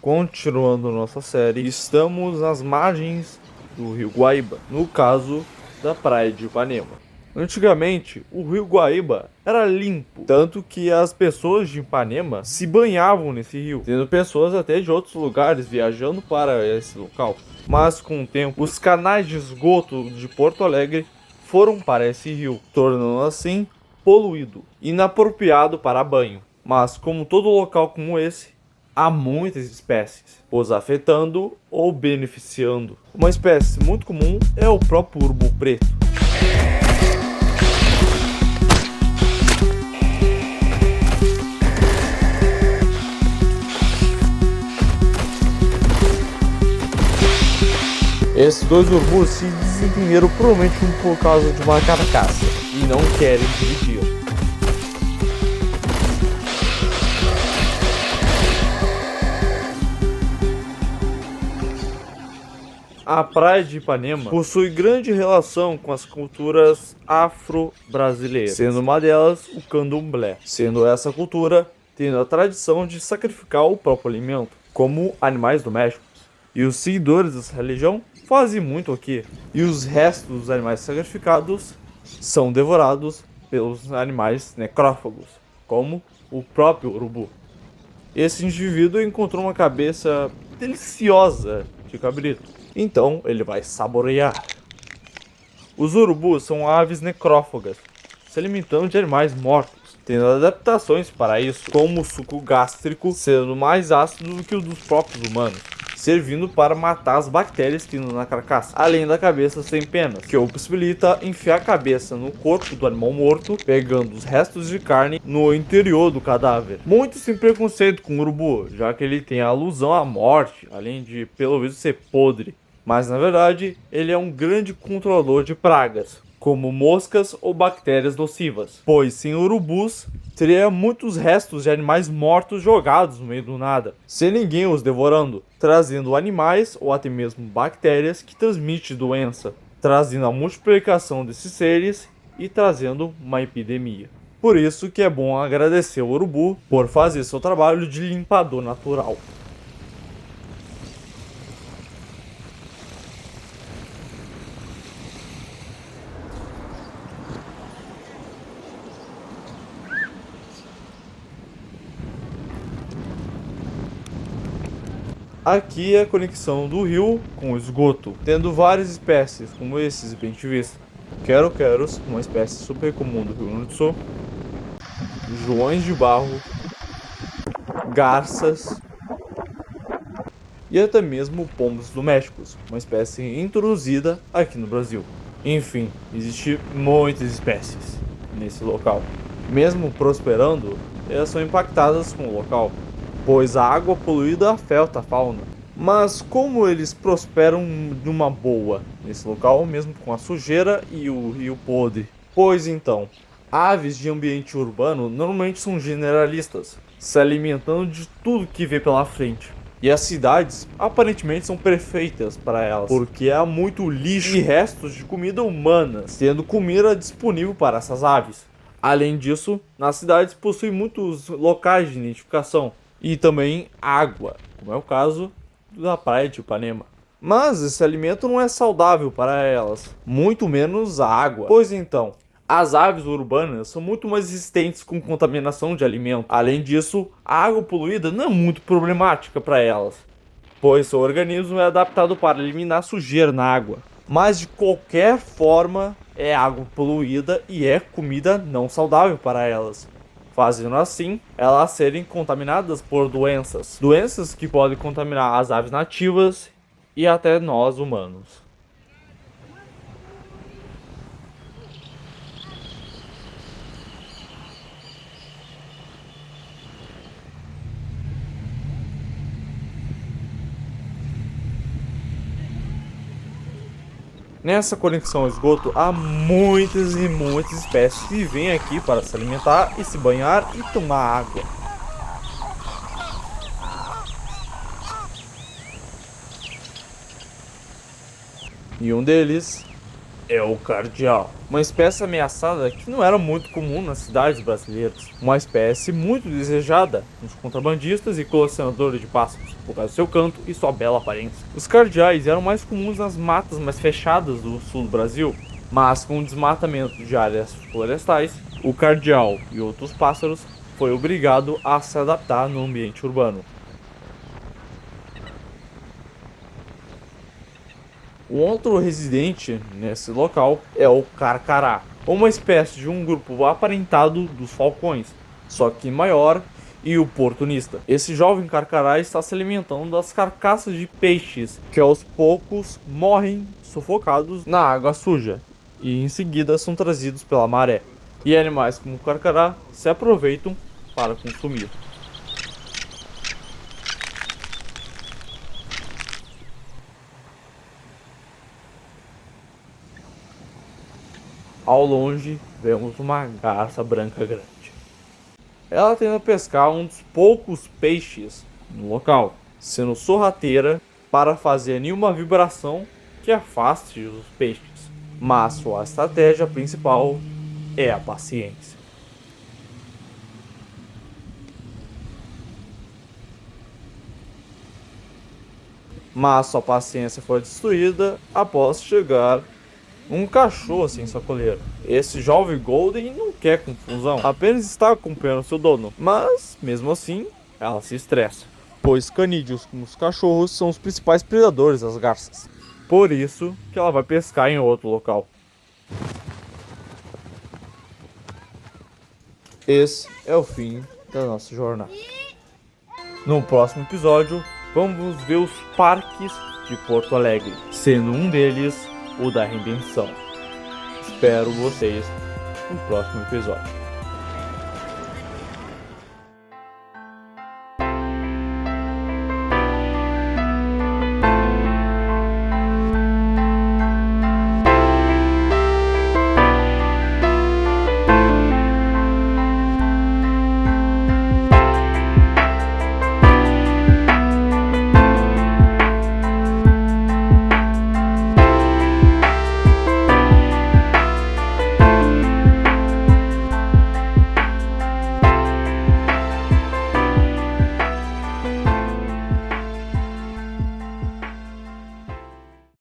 Continuando nossa série, estamos nas margens do rio Guaíba, no caso da praia de Ipanema. Antigamente, o rio Guaíba era limpo, tanto que as pessoas de Ipanema se banhavam nesse rio, tendo pessoas até de outros lugares viajando para esse local. Mas com o tempo, os canais de esgoto de Porto Alegre foram para esse rio, tornando assim poluído, inapropriado para banho. Mas como todo local como esse, há muitas espécies, os afetando ou beneficiando. Uma espécie muito comum é o próprio urubu preto. Esses dois urubus se desentenderam provavelmente por causa de uma carcaça e não querem dividir. A praia de Ipanema possui grande relação com as culturas afro-brasileiras, sendo uma delas o candomblé, sendo essa cultura tendo a tradição de sacrificar o próprio alimento, como animais domésticos. E os seguidores dessa religião fazem muito aqui. E os restos dos animais sacrificados são devorados pelos animais necrófagos, como o próprio urubu. Esse indivíduo encontrou uma cabeça deliciosa de cabrito. Então ele vai saborear. Os urubus são aves necrófagas, se alimentando de animais mortos, tendo adaptações para isso, como o suco gástrico sendo mais ácido do que o dos próprios humanos, servindo para matar as bactérias que na carcaça, além da cabeça sem penas, que o possibilita enfiar a cabeça no corpo do animal morto, pegando os restos de carne no interior do cadáver. Muitos têm preconceito com o urubu, já que ele tem a alusão à morte, além de pelo visto ser podre. Mas na verdade, ele é um grande controlador de pragas, como moscas ou bactérias nocivas, pois sem urubus, teria muitos restos de animais mortos jogados no meio do nada, sem ninguém os devorando, trazendo animais ou até mesmo bactérias que transmitem doença, trazendo a multiplicação desses seres e trazendo uma epidemia. Por isso que é bom agradecer ao urubu por fazer seu trabalho de limpador natural. Aqui é a conexão do rio com o esgoto, tendo várias espécies, como esses bem vistos. Quero-queros, uma espécie super comum do Rio Grande do Sul, joões de barro, garças e até mesmo pombos domésticos, uma espécie introduzida aqui no Brasil. Enfim, existem muitas espécies nesse local. Mesmo prosperando, elas são impactadas com o local, pois a água poluída afeta a fauna. Mas como eles prosperam numa boa nesse local, mesmo com a sujeira e o rio podre? Pois então, aves de ambiente urbano normalmente são generalistas, se alimentando de tudo que vê pela frente. E as cidades aparentemente são perfeitas para elas, porque há muito lixo e restos de comida humana, tendo comida disponível para essas aves. Além disso, nas cidades possuem muitos locais de identificação, e também água, como é o caso da praia de Ipanema. Mas esse alimento não é saudável para elas, muito menos a água. Pois então, as aves urbanas são muito mais resistentes com contaminação de alimento. Além disso, a água poluída não é muito problemática para elas, pois seu organismo é adaptado para eliminar sujeira na água. Mas de qualquer forma, é água poluída e é comida não saudável para elas, fazendo assim elas serem contaminadas por doenças. Doenças que podem contaminar as aves nativas e até nós humanos. Nessa conexão ao esgoto há muitas e muitas espécies que vêm aqui para se alimentar e se banhar e tomar água. E um deles é o cardeal. Uma espécie ameaçada que não era muito comum nas cidades brasileiras. Uma espécie muito desejada nos contrabandistas e colecionadores de pássaros, por causa do seu canto e sua bela aparência. Os cardeais eram mais comuns nas matas mais fechadas do sul do Brasil, mas com o desmatamento de áreas florestais, o cardeal e outros pássaros foi obrigado a se adaptar no ambiente urbano. Um outro residente nesse local é o carcará, uma espécie de um grupo aparentado dos falcões, só que maior e oportunista. Esse jovem carcará está se alimentando das carcaças de peixes que aos poucos morrem sufocados na água suja e em seguida são trazidos pela maré. E animais como o carcará se aproveitam para consumir. Ao longe, vemos uma garça branca grande. Ela tenta pescar um dos poucos peixes no local, sendo sorrateira para fazer nenhuma vibração que afaste os peixes. Mas sua estratégia principal é a paciência. Mas sua paciência foi destruída após chegar um cachorro sem sacoleiro. Esse jovem Golden não quer confusão, apenas está acompanhando seu dono. Mas, mesmo assim, ela se estressa, pois canídeos como os cachorros são os principais predadores das garças. Por isso que ela vai pescar em outro local. Esse é o fim da nossa jornada. No próximo episódio, vamos ver os parques de Porto Alegre, sendo um deles o da Redenção. Espero vocês no próximo episódio.